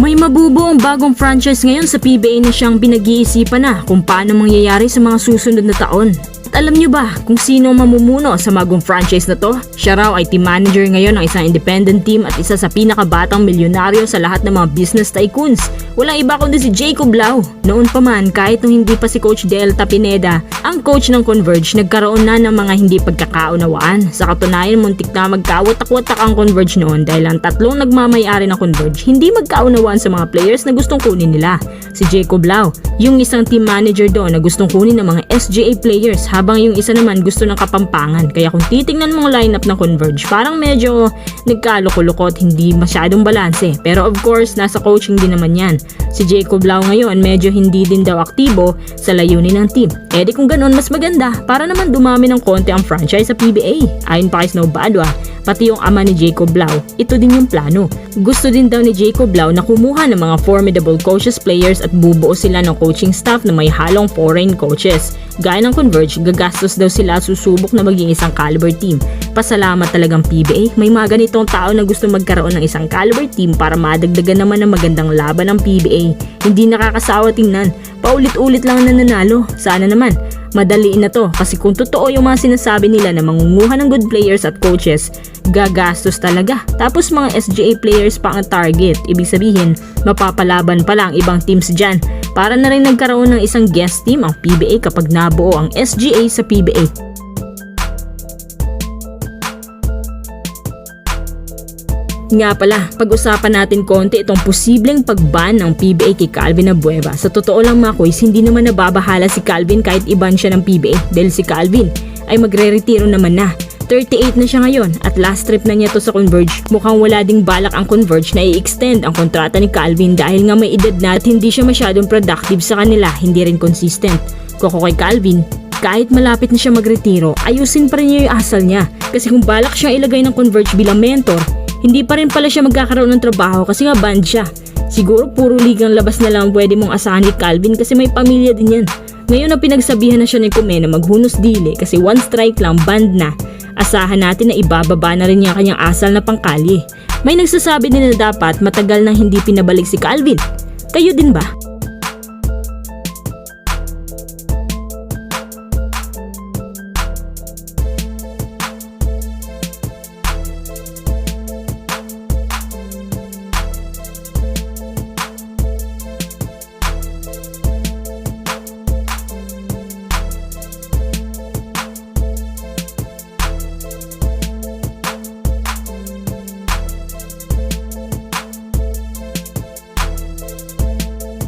May mabubuong bagong franchise ngayon sa PBA na siyang pinag-iisipan na kung paano mangyayari sa mga susunod na taon. At alam nyo ba kung sino ang mamumuno sa bagong franchise na to? Siya raw ay team manager ngayon ng isang independent team at isa sa pinakabatang milyonaryo sa lahat ng mga business tycoons. Walang iba kundi si Jacob Lau. Noon pa man, kahit nung hindi pa si Coach Delta Pineda ang coach ng Converge, nagkaroon na ng mga hindi pagkakaunawaan. Sa katunayan, muntik na magkawatak-watak ang Converge noon dahil ang tatlong nagmamayari ng Converge hindi magkaunawaan sa mga players na gustong kunin nila. Si Jacob Lau, yung isang team manager doon na gustong kunin ng mga SGA players, habang yung isa naman gusto ng Kapampangan. Kaya kung titingnan mong lineup ng Converge, parang medyo nagkaloko-loko at hindi masyadong balanse. Pero of course, nasa coaching din naman yan. Si Jacob Lau ngayon medyo hindi din daw aktibo sa layunin ng team. Eh di kung ganoon, mas maganda para naman dumami ng konti ang franchise sa PBA. Ayon pa kay Snow Badwa, pati yung ama ni Jacob Lau, ito din yung plano. Gusto din daw ni Jacob Lau na kumuha ng mga formidable coaches, players at bubuo sila ng coaching staff na may halong foreign coaches. Gaya ng Converge, gagastos daw sila susubok na maging isang caliber team. Pasalamat talagang PBA, may mga ganitong tao na gusto magkaroon ng isang caliber team para madagdagan naman ng magandang laban ng PBA. Hindi nakakasawa tingnan, paulit-ulit lang nananalo. Sana naman madaliin na to, kasi kung totoo yung mga sinasabi nila na mangunguha ng good players at coaches, gagastos talaga. Tapos mga SGA players pa ang target, ibig sabihin mapapalaban pa lang ibang teams dyan. Para na rin nagkaroon ng isang guest team ang PBA kapag nabuo ang SGA sa PBA. Nga pala, pag-usapan natin konti itong posibleng pag-ban ng PBA kay Calvin Abueva. Sa totoo lang mga kuys, hindi naman nababahala si Calvin kahit iban siya ng PBA dahil si Calvin ay magre-retiro naman na. 38 na siya ngayon at last trip na niya to sa Converge. Mukhang wala ding balak ang Converge na i-extend ang kontrata ni Calvin dahil nga may edad na at hindi siya masyadong productive sa kanila, hindi rin consistent. Kung kay Calvin, kahit malapit na siya magretiro, ayusin pa rin niya yung asal niya. Kasi kung balak siya ilagay ng Converge bilang mentor, hindi pa rin pala siya magkakaroon ng trabaho kasi nga banned siya. Siguro puro ligang labas na lang pwede mong asahan ni Calvin kasi may pamilya din yan. Ngayon na pinagsabihan na siya ni Kume na maghunos dili kasi one strike lang, banned na. Asahan natin na ibababa na rin niya kanyang asal na pangkalye. May nagsasabi din na dapat matagal nang hindi pinabalik si Calvin. Kayo din ba?